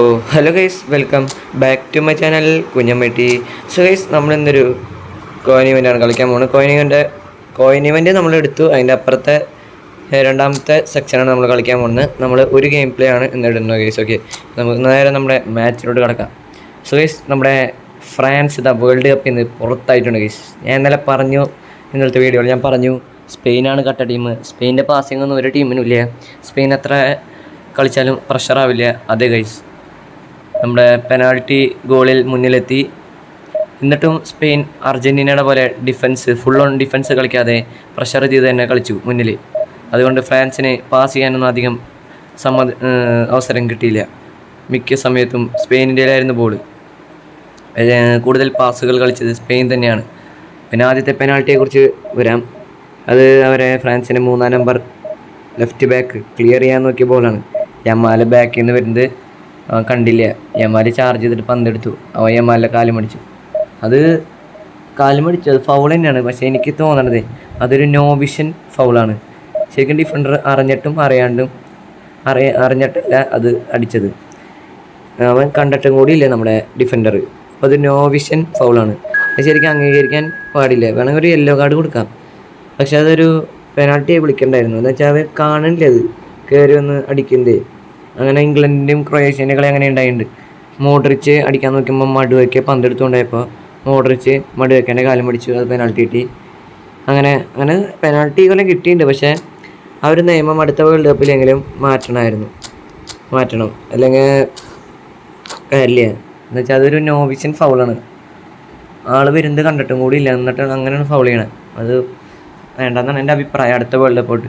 Oh hello guys, welcome back to my channel Kunjammetti. So guys, നമ്മളിന്നൊരു coin ഇവൻ്റാണ് കളിക്കാൻ പോകുന്നത്. കോയിൻ ഇവൻ്റ് നമ്മളെടുത്തു. അതിൻ്റെ അപ്പുറത്തെ രണ്ടാമത്തെ സെക്ഷനാണ് നമ്മൾ കളിക്കാൻ പോകുന്നത്. നമ്മൾ ഒരു ഗെയിം പ്ലേ ആണ് ഇന്നിടുന്നത് ഗൈസ്. ഓക്കെ, നമുക്ക് നേരെ നമ്മുടെ മാച്ചിലോട്ട് കിടക്കാം. സോ ഗൈസ്, നമ്മുടെ ഫ്രാൻസ് വേൾഡ് കപ്പിൽ നിന്ന് പുറത്തായിട്ടുണ്ട് ഗൈസ്. ഞാൻ ഇന്നലെ പറഞ്ഞു, ഇന്നലത്തെ വീഡിയോയിൽ ഞാൻ പറഞ്ഞു സ്പെയിനാണ് കട്ട ടീം. സ്പെയിൻ്റെ പാസിംഗ് ഒന്നും ഒരു ടീമിനും ഇല്ല. സ്പെയിൻ എത്ര കളിച്ചാലും പ്രഷറാവില്ല. അതെ ഗൈസ്, നമ്മുടെ പെനാൾട്ടി ഗോളിൽ മുന്നിലെത്തി. എന്നിട്ടും സ്പെയിൻ അർജൻറ്റീനയുടെ പോലെ ഫുൾ ഓൺ ഡിഫൻസ് കളിക്കാതെ പ്രഷർ ചെയ്ത് തന്നെ കളിച്ചു മുന്നിൽ. അതുകൊണ്ട് ഫ്രാൻസിന് പാസ് ചെയ്യാനൊന്നും അധികം അവസരം കിട്ടിയില്ല. മിക്ക സമയത്തും സ്പെയിനിൻ്റെയിലായിരുന്നു ബോൾ. കൂടുതൽ പാസുകൾ കളിച്ചത് സ്പെയിൻ തന്നെയാണ്. പിന്നെ ആദ്യത്തെ പെനാൾട്ടിയെക്കുറിച്ച് വരാം. അത് ഫ്രാൻസിൻ്റെ 3-ാം നമ്പർ ലെഫ്റ്റ് ബാക്ക് ക്ലിയർ ചെയ്യാൻ നോക്കിയ ബോളാണ്. യമാൽ ബാക്കിൽ നിന്ന് വരുന്നത് കണ്ടില്ല. യമാൽ ചാർജ് ചെയ്തിട്ട് പന്തെടുത്തു. യമാലിൻ്റെ കാലുമടിച്ചു. അത് ഫൗൾ തന്നെയാണ്. പക്ഷേ എനിക്ക് തോന്നണത് അതൊരു നോ വിഷൻ ഫൗളാണ്. ശരിക്കും ഡിഫൻഡർ അറിഞ്ഞിട്ടും അറിഞ്ഞിട്ടല്ല അത് അടിച്ചത്. അവൻ കണ്ടിട്ടും കൂടിയില്ല നമ്മുടെ ഡിഫൻഡർ. അപ്പോൾ അത് നോ വിഷൻ ഫൗളാണ്. അത് ശരിക്കും അംഗീകരിക്കാൻ പാടില്ല. വേണമെങ്കിൽ ഒരു യെല്ലോ കാർഡ് കൊടുക്കാം. പക്ഷെ അതൊരു പെനാൾട്ടിയായി വിളിക്കണ്ടായിരുന്നു. എന്ന് വെച്ചാൽ അവർ കാണില്ല, അത് കയറി ഒന്ന് അടിക്കുന്നത്. അങ്ങനെ ഇംഗ്ലണ്ടിൻ്റെയും ക്രൊയേഷ്യൻ്റെ കളി അങ്ങനെ ഉണ്ടായിട്ടുണ്ട്. മോഡ്രിച്ച് അടിക്കാൻ നോക്കുമ്പോൾ മടുവയ്ക്ക് പന്തെടുത്തുകൊണ്ടായപ്പോൾ മോഡ്രിച്ച് മടുവയ്ക്കേൻ്റെ കാലം പിടിച്ചു. അത് പെനാൾട്ടി കിട്ടി. അങ്ങനെ പെനാൾട്ടി കൊല്ലം കിട്ടിയിട്ടുണ്ട്. പക്ഷേ ആ ഒരു നിയമം അടുത്ത വേൾഡ് കപ്പിലെങ്കിലും മാറ്റണം. അല്ലെങ്കിൽ കാര്യമില്ല. എന്നുവെച്ചാൽ അതൊരു നോവിഷൻ ഫൗളാണ്. ആൾ വരുന്നത് കണ്ടിട്ടും കൂടി ഇല്ല, എന്നിട്ട് അങ്ങനെയാണ് ഫൗൾ ചെയ്യണത്. അത് വേണ്ടെന്നാണ് എൻ്റെ അഭിപ്രായം അടുത്ത വേൾഡ് കപ്പോട്ട്.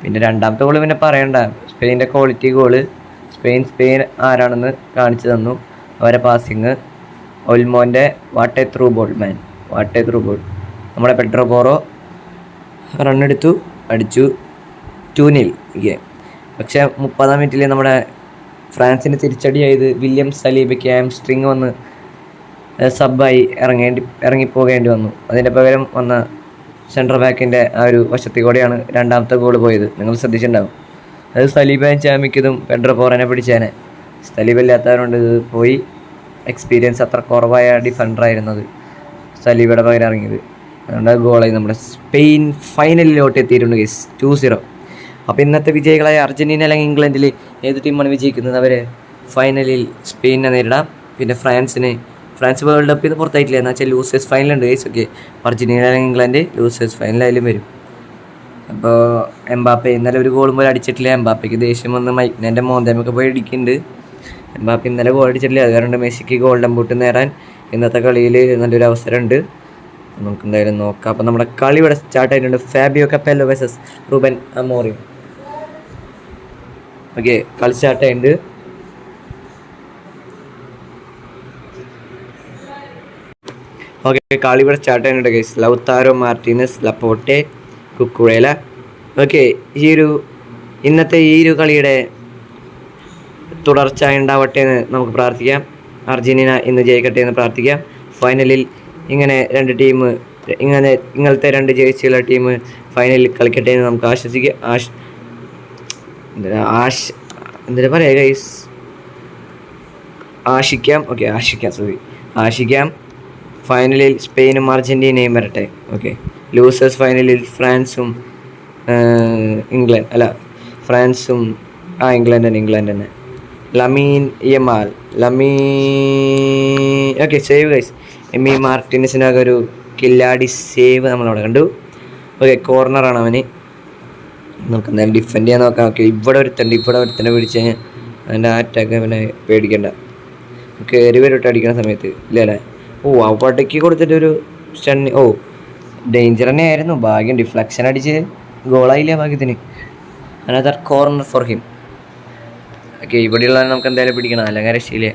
പിന്നെ രണ്ടാമത്തെ ഗോള് പിന്നെ പറയണ്ട. സ്പെയിൻ്റെ ക്വാളിറ്റി ഗോള്. സ്പെയിൻ ആരാണെന്ന് കാണിച്ചു തന്നു. അവരെ പാസിങ് ഒൽമോൻ്റെ വാട്ട് എ ത്രൂ ബോൾ. നമ്മുടെ പെഡ്രോ പോറോ റണ്ണെടുത്തു, അടിച്ചു 2-0 ഗെയിം. പക്ഷേ 30-ാം മിനിറ്റിൽ നമ്മുടെ ഫ്രാൻസിന് തിരിച്ചടിയായത് വില്യം സലീബയ്ക്ക് ഹാംസ്ട്രിങ് വന്ന് സബ്ബായി ഇറങ്ങിപ്പോകേണ്ടി വന്നു. അതിൻ്റെ പകരം വന്ന സെൻട്രൽ ബാക്കിൻ്റെ ആ ഒരു വശത്തിൽ കൂടെയാണ് രണ്ടാമത്തെ ഗോൾ പോയത്. നിങ്ങൾ ശ്രദ്ധിച്ചിട്ടുണ്ടാവും. അത് സലീബാൻ ചാമിക്കതും പെഡ്രോ പോറനെ പിടിച്ചേനെ. സലീബില്ലാത്തവരുകൊണ്ട് ഇത് പോയി. എക്സ്പീരിയൻസ് അത്ര കുറവായ ഡിഫൻഡറായിരുന്നത് സലീബയുടെ പകരം ഇറങ്ങിയത്. അതുകൊണ്ട് ഗോളായി. നമ്മുടെ സ്പെയിൻ ഫൈനലിലോട്ട് എത്തിയിട്ടുണ്ട് ഗൈസ്, 2-0. അപ്പോൾ ഇന്നത്തെ വിജയികളായ അർജൻറ്റീന അല്ലെങ്കിൽ ഇംഗ്ലണ്ടിൽ ഏത് ടീമാണ് വിജയിക്കുന്നത് അവർ ഫൈനലിൽ സ്പെയിനെ നേരിടാം. പിന്നെ ഫ്രാൻസ് വേൾഡ് കപ്പിൽ നിന്ന് പുറത്തായിട്ടില്ല. എന്ന് വെച്ചാൽ ലൂസേഴ്സ് ഫൈനലുണ്ട് ഗൈസ്. ഓക്കെ, അർജൻറ്റീന അല്ലെങ്കിൽ ഇംഗ്ലണ്ട് ലൂസേഴ്സ് ഫൈനലായാലും വരും. അപ്പോൾ എംബാപ്പെ ഇന്നലെ ഒരു ഗോളും പോലും അടിച്ചിട്ടില്ല. എംബാപ്പയ്ക്ക് ദേഷ്യം വന്ന് മൈക്കിനെ മോന്തേമൊക്കെ പോയി അടിക്കുന്നുണ്ട്. എംബാപ്പെ ഇന്നലെ ഗോൾ അടിച്ചിട്ടില്ല. അത് കാരണം മെസ്സിക്ക് ഗോൾഡൻ ബൂട്ട് നേടാൻ ഇന്നത്തെ കളിയിൽ നല്ലൊരു അവസരമുണ്ട്. നമുക്ക് എന്തായാലും നോക്കാം. അപ്പോൾ നമ്മുടെ കളി ഇവിടെ സ്റ്റാർട്ട് ആയിട്ടുണ്ട്. Fabio Capello versus Ruben Amorim. Okay, കളി സ്റ്റാർട്ട് ആയിട്ടുണ്ട്. ഓക്കെ, കളി ഇവിടെ സ്റ്റാർട്ട് ആയിട്ടുണ്ട് guys. Lautaro Martinez, Laporte, Cucurella. Okay, ഇന്നത്തെ ഈ ഒരു കളിയുടെ തുടർച്ച ഉണ്ടാവട്ടെ എന്ന് നമുക്ക് പ്രാർത്ഥിക്കാം. അർജൻറ്റീന ഇന്ന് ജയിക്കട്ടെ എന്ന് പ്രാർത്ഥിക്കാം. ഫൈനലിൽ ഇങ്ങനത്തെ രണ്ട് ജയിച്ചുള്ള ടീം ഫൈനലിൽ കളിക്കട്ടെ എന്ന് നമുക്ക് ആശ്വസിക്കാം. എന്താ പറയുക ഗൈസ്, ആശിക്കാം. ഫൈനലിൽ സ്പെയിനും അർജൻറ്റീനയും വരട്ടെ. ഓക്കെ, ലൂസേഴ്സ് ഫൈനലിൽ ഇംഗ്ലണ്ട് തന്നെ. Lamine Yamal. Okay, save guys. Emi മാർട്ടിനസിനൊക്കെ ഒരു കില്ലാടി സേവ് നമ്മളവിടെ കണ്ടു. ഓക്കെ, കോർണറാണ് അവന്. നമുക്ക് എന്തായാലും ഡിഫെൻഡ് ചെയ്യാൻ നോക്കാം. ഓക്കെ, ഇവിടെ ഒരുത്തന്നെ പിടിച്ച് കഴിഞ്ഞാൽ അതിൻ്റെ അറ്റാക്ക് പിന്നെ പേടിക്കണ്ട. കയറി വരോട്ട് അടിക്കുന്ന സമയത്ത് ഇല്ലേ. അവിടേക്ക് കൊടുത്തിട്ടൊരു ഡേഞ്ചർ തന്നെ ആയിരുന്നു. ഭാഗ്യം ഡിഫ്ലക്ഷൻ അടിച്ച് ഗോളായില്ല ഭാഗ്യത്തിന്. Another corner for him. Okay, ഇവിടെയുള്ള നമുക്ക് എന്തായാലും പിടിക്കണം, അല്ലെങ്കിൽ രക്ഷയില്ല.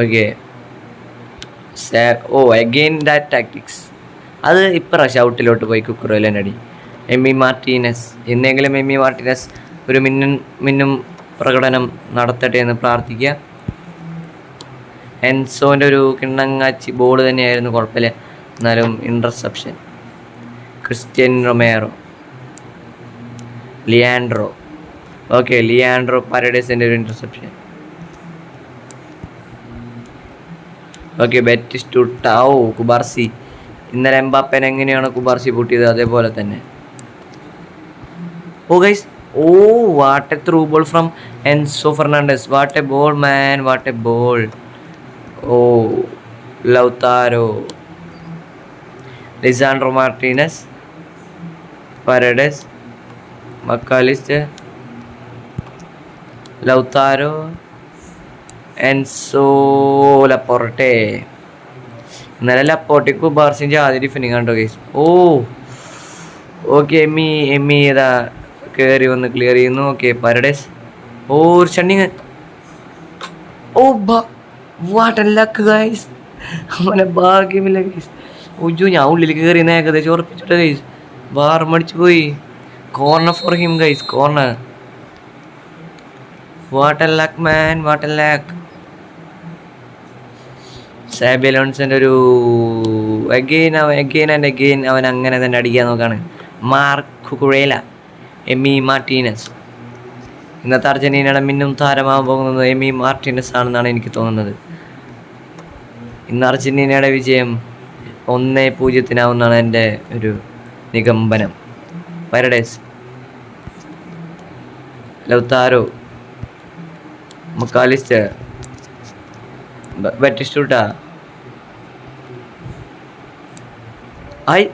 Okay, again that tactics. അത് ഇപ്പം ഔട്ടിലോട്ട് പോയി കുക്കുറേലൻ്റെ അടി. എമ്മി മാർട്ടിനസ് ഒരു മിന്നും പ്രകടനം നടത്തട്ടെ എന്ന് പ്രാർത്ഥിക്കുക. എൻസോൻ്റെ ഒരു കിണ്ണങ്ങാച്ചി ബോൾ തന്നെയായിരുന്നു, കുഴപ്പമില്ല. എന്നാലും interception. Cristian Romero, Leandro. Okay, Leandro പാരഡൈസിൻ്റെ ഒരു interception. Okay Batistuta. Oh Cubarsi. ഇന്നലെ എംബാപ്പനെ എങ്ങനെയാണ് കുബാർസി പൂട്ടിയത് അതേപോലെ തന്നെ. Oh guys, oh what a through ball from Enzo Fernandez. What a ball man, what a ball. Oh Lautaro, Lisandro Martinez, Paredes, Mac Allister, Lautaro, Enzo Laporte. ഇന്നലെ ലപ്പോർട്ടിക്ക് ബാർസിൻ്റെ ആദ്യ defending കണ്ടോ ഗൈസ്. ഓ ഓക്കെ എമ്മി ഏതാ കയറി വന്ന് ക്ലിയർ ചെയ്യുന്നു. Okay Paredes. ഓ ഒരു stunning. Oh what a luck guys. അവനെ ഭാഗ്യമില്ല ഗൈസ്. ഒയ്യോ ഞാൻ ഉള്ളിലേക്ക് കയറിയെന്ന് ഏകദേശം ഉറപ്പിച്ചിട്ട് ഗൈസ്. വാർമടിച്ചു പോയി. Corner for him guys, corner. What a luck man, what a luck. Xabi അലോൺസിൻ്റെ ഒരു അഗെയിൻ ആൻഡ് അഗെയിൻ അവൻ അങ്ങനെ തന്നെ അടിക്കാൻ നോക്കാണ്. Marc Cucurella, Emi Martinez. ഇന്നത്തെ അർജന്റീനയുടെ മിന്നും താരമാകാൻ പോകുന്നത് എമി മാർട്ടീനസ് ആണെന്നാണ് എനിക്ക് തോന്നുന്നത്. ഇന്ന് അർജന്റീനയുടെ വിജയം 1-0 എൻ്റെ ഒരു നിഗമനം. പരഡേസ്, ലൗതാരോ, മക്കാലിസ്റ്റർ, ബെറ്റിസ്റ്റൂട്ട.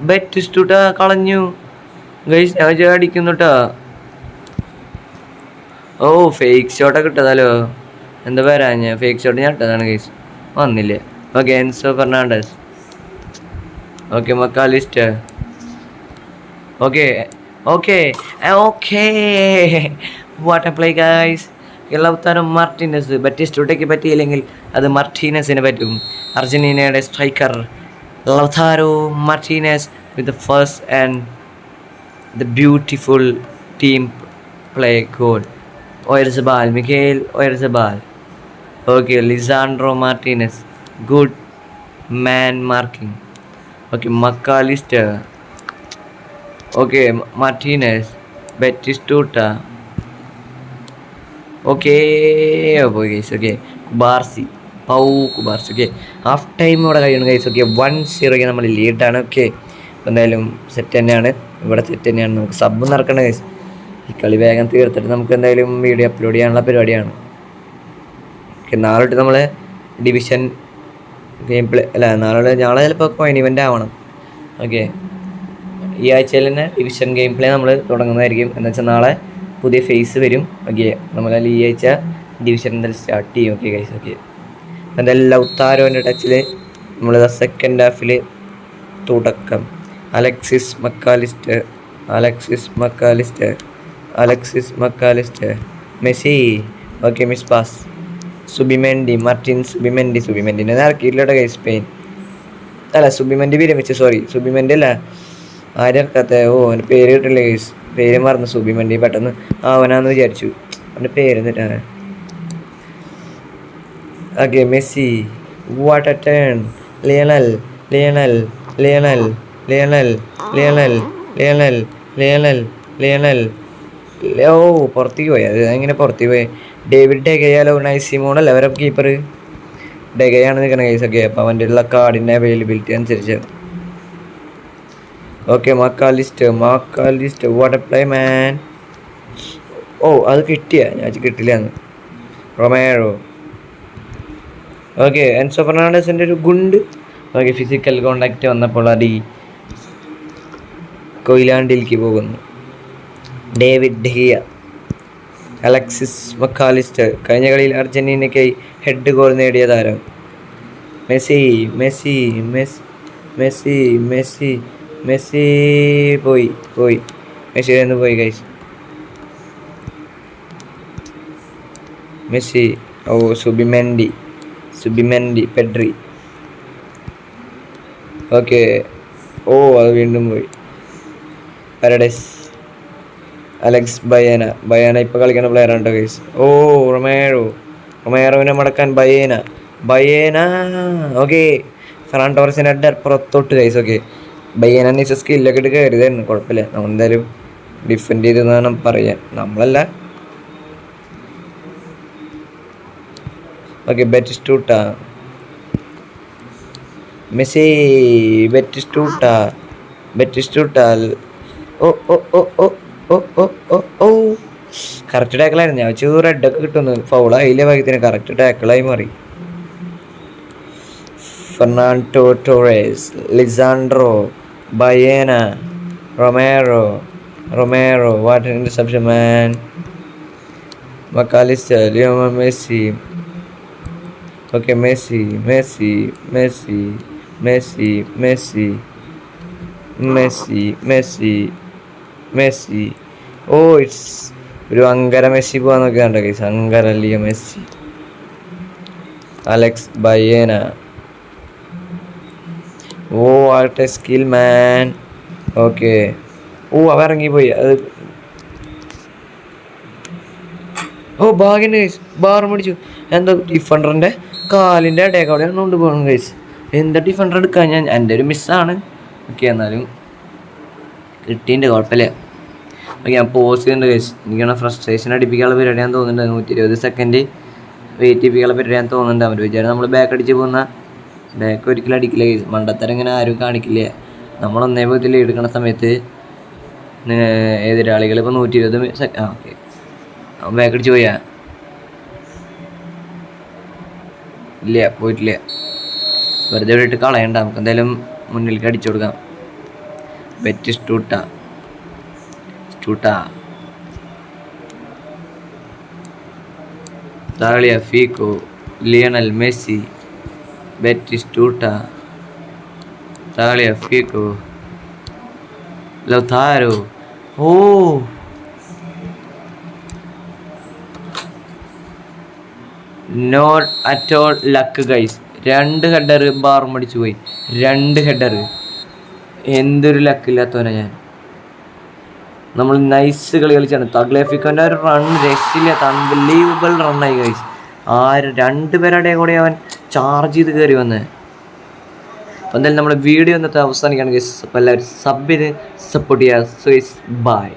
ബെറ്റിസ്റ്റൂട്ട കളഞ്ഞു ഗൈസ്. അടിക്കുന്നുട്ടാ. ഓ ഫേക്ക് ഷോട്ടൊക്കെ ഇട്ടതാലോ. എന്താ പേരാ ഞാൻ ഫേക്ക് ഷോട്ട് ഞാൻ ഇട്ടതാണ് ഗൈസ്, വന്നില്ലേ. Okay Enzo Fernandez. Okay Mac Allister. Okay okay okay what a play guys. Lautaro Martinez. ബെറ്റിസ്റ്റൂട്ടയ്ക്ക് പറ്റിയില്ലെങ്കിൽ അത് മാർട്ടീനസിന് പറ്റും. അർജന്റീനയുടെ striker Lautaro Martinez with the first and the beautiful team play goal. Oyarzabal, Miguel Oyarzabal. Okay, Lisandro Martinez. Good man marking. Okay, McAllister. Okay, Martinez. Batistuta. Okay, oh boy guys. Okay, Kubarsi. Pau Kubarsi. Okay, half time ഇവിടെ കഴിയണം guys. Okay, 1-0 നമ്മൾ ലീഡാണ്. Okay, എന്തായാലും set തന്നെയാണ്. ഇവിടെ set തന്നെയാണ്. നമുക്ക് sub നടക്കണം guys. ഈ കളി വേഗം തീർത്തിട്ട് നമുക്ക് എന്തായാലും വീഡിയോ അപ്ലോഡ് ചെയ്യാനുള്ള പരിപാടിയാണ്. നാളെ തൊട്ട് നമ്മൾ ഡിവിഷൻ ഗെയിം പ്ലേ നാളെ ചിലപ്പോൾ കോയിൻ ഇവൻ്റ് ആവണം. ഓക്കെ, ഈ ആഴ്ചയിൽ തന്നെ ഡിവിഷൻ ഗെയിം പ്ലേ നമ്മൾ തുടങ്ങുന്നതായിരിക്കും. എന്ന് വെച്ചാൽ നാളെ പുതിയ ഫേസ് വരും. ഓക്കെ, നമ്മളതിൽ ഈ ആഴ്ച ഡിവിഷൻ എന്തായാലും സ്റ്റാർട്ട് ചെയ്യും. Okay guys. ഓക്കെ, എന്തായാലും ലൗതാരോൻ്റെ ടച്ചിൽ നമ്മൾ സെക്കൻഡ് ഹാഫിൽ തുടക്കം. Alexis Mac Allister, Messi. Okay miss pass. Zubimendi, സുബിമെൻഡിനെ ഇറക്കിയില്ലോട്ടെ കൈ സ്പെയിൻ. അല്ല സുബിമെൻഡി വിരമിച്ചു, സോറി സുബിമെൻഡി അല്ല. ആരും ഇറക്കാത്ത. ഓ അവൻ്റെ പേര് കിട്ടില്ല ഗൈസ്, പേര് മറന്നു. സുബിമെൻഡി പെട്ടെന്ന് അവനാന്ന് വിചാരിച്ചു. അവൻ്റെ പേര് എന്നിട്ടാണ്. Okay Messi. What a turn. Lionel. Oh പുറത്തേക്ക് പോയി. അത് എങ്ങനെ പുറത്തേക്ക് പോയി. ഡേവിഡ് ഡെഗയാലോ നൈസിമോണല്ല അവരെ കീപ്പർ. ഡെഗയാണ് നിൽക്കണം കേസ്. ഓക്കെ, അപ്പോൾ അവൻ്റെ ഉള്ള കാർഡിൻ്റെ അവൈലബിലിറ്റി അനുസരിച്ച്. Okay Mac Allister. What a play man. Oh അത് കിട്ടിയ ഞാൻ കിട്ടില്ല എന്ന്. റൊമേറോ. ഓക്കെ എൻസോ ഫെർണാണ്ടസിൻ്റെ ഒരു ഗുണ്ട്. ഓക്കെ ഫിസിക്കൽ കോണ്ടാക്റ്റ് വന്നപ്പോൾ അടി കൊയിലാണ്ടിലേക്ക് പോകുന്നു. David De Gea. Alexis Mac Allister. കഴിഞ്ഞ കളിയിൽ അർജന്റീനയ്ക്കായി ഹെഡ് ഗോൾ നേടിയ താരം. മെസ്സി പോയി മെസ്സിയിൽ നിന്ന് പോയി ഗൈസ്. മെസ്സി. ഓ സുബിമെൻഡി പെഡ്രി. ഓക്കെ, ഓ അത് വീണ്ടും പോയി. പരഡസ്. അലക്സ് ബയാന ഇപ്പോൾ കളിക്കുന്ന പ്ലെയറാണ് കേട്ടോ ഗൈസ്. ഓ റൊമേറോവിനെ മടക്കാൻ ബയേന. ഓക്കെ, ഫെറാൻ ടോറസിൻ്റെ അഡർ പുറത്തോട്ട് ഗൈസ്. ഓക്കെ, ബയേന നീച്ച സ്കില്ലൊക്കെ ഇട്ട് കയറിയതായിരുന്നു. കുഴപ്പമില്ല, നമ്മളെന്തായാലും ഡിഫെൻഡ് ചെയ്തെന്നാണ് പറയാൻ. നമ്മളല്ല. Okay Batistuta. Messi Batistuta Batistuta. Oh oh oh oh oh oh oh oh correct ടാക്കിളായിരുന്നു. ഞാൻ വെച്ചു റെഡൊക്കെ കിട്ടുന്നു. ഫൗളായില്ലേ ഭാഗ്യത്തിന്. കറക്റ്റ് ടാക്കിളായി മാറി. Fernando Torres, Lisandro, Baena, Romero, what an interception, man. McAllister, Lionel Messi. Okay, Messi. Oh, it's ഒരു അങ്കര മെസ്സി പോകാൻ നോക്കിയാണ്ട കേസ്. അങ്കര Leo Messi. Alex Baena. Oh ആട്ടെ സ്കിൽ മാൻ. ഓക്കെ. ഓ അവ ഇറങ്ങിപ്പോയി. അത് ഓ ഭാഗ്യം കേസ്. ബാർ മേടിച്ചു. എന്താ ഡിഫൻഡറിൻ്റെ കാലിൻ്റെ ഇടയ്ക്കവിടെയാണ് കൊണ്ടുപോകണം കേസ്. എന്താ ഡിഫൻഡർ എടുക്കാൻ ഞാൻ. എൻ്റെ ഒരു മിസ്സാണ്. ഓക്കെ എന്നാലും കിട്ടീൻ്റെ കുഴപ്പമില്ല. ഓക്കെ ഞാൻ പോസ് ചെയ്യുന്നുണ്ട് കേസ്. എനിക്കാണ് ഫ്രസ്ട്രേഷൻ അടിപ്പിക്കാനുള്ള പരിപാടിയാന്ന് തോന്നുന്നുണ്ട്. 120 സെക്കൻഡ് വെയിറ്റ് ചെയ്യിപ്പിക്കാനുള്ള പരിപാടിയാന്ന് തോന്നുന്നുണ്ട്. അവർ വിചാരം നമ്മൾ ബാക്ക് അടിച്ച് പോകുന്ന. ബാക്ക് ഒരിക്കലും അടിക്കില്ല കേസ്. മണ്ടത്തരം ഇങ്ങനെ ആരും കാണിക്കില്ല. നമ്മൾ 1-0 എടുക്കുന്ന സമയത്ത് എതിരാളികൾ ഇപ്പോൾ 120 സെക്കൻഡ്. ഓക്കെ ബാക്ക് അടിച്ച് പോയാ ഇല്ല, പോയിട്ടില്ല. വെറുതെ വിട്ടിട്ട് കളയണ്ട. നമുക്ക് എന്തായാലും മുന്നിലേക്ക് അടിച്ചു കൊടുക്കാം. ബെറ്റിസ്റ്റൂട്ട ഫീക്കോ, ലിയണൽ മെസ്സി, ബെറ്റിസ്റ്റൂട്ട, ഫീക്കോ, Lautaro. Oh not at all luck guys. 2 header ബാറും അടിച്ചു പോയി. 2 ഹെഡർ. എന്തൊരു ലക്കില്ലാത്തവനാ ഞാൻ. നമ്മൾ നൈസ് കളി കളിച്ചാണ്. തഗ്ലേഫിക്കോൻ്റെ ഒരു റൺ രക്ഷയില്ലാത്ത അൺബിലീവബിൾ റണ്ണായി ഗൈസ്. 2 പേരുടെ കൂടെ അവൻ ചാർജ് ചെയ്ത് കയറി വന്നത്. അപ്പോൾ എന്തായാലും നമ്മുടെ വീഡിയോ ഇന്നത്തെ അവസാനിക്കുകയാണ് ഗൈസ്. അപ്പോൾ എല്ലാവരും സബ് ചെയ്ത് സപ്പോർട്ട് ചെയ്യുക. ബൈ.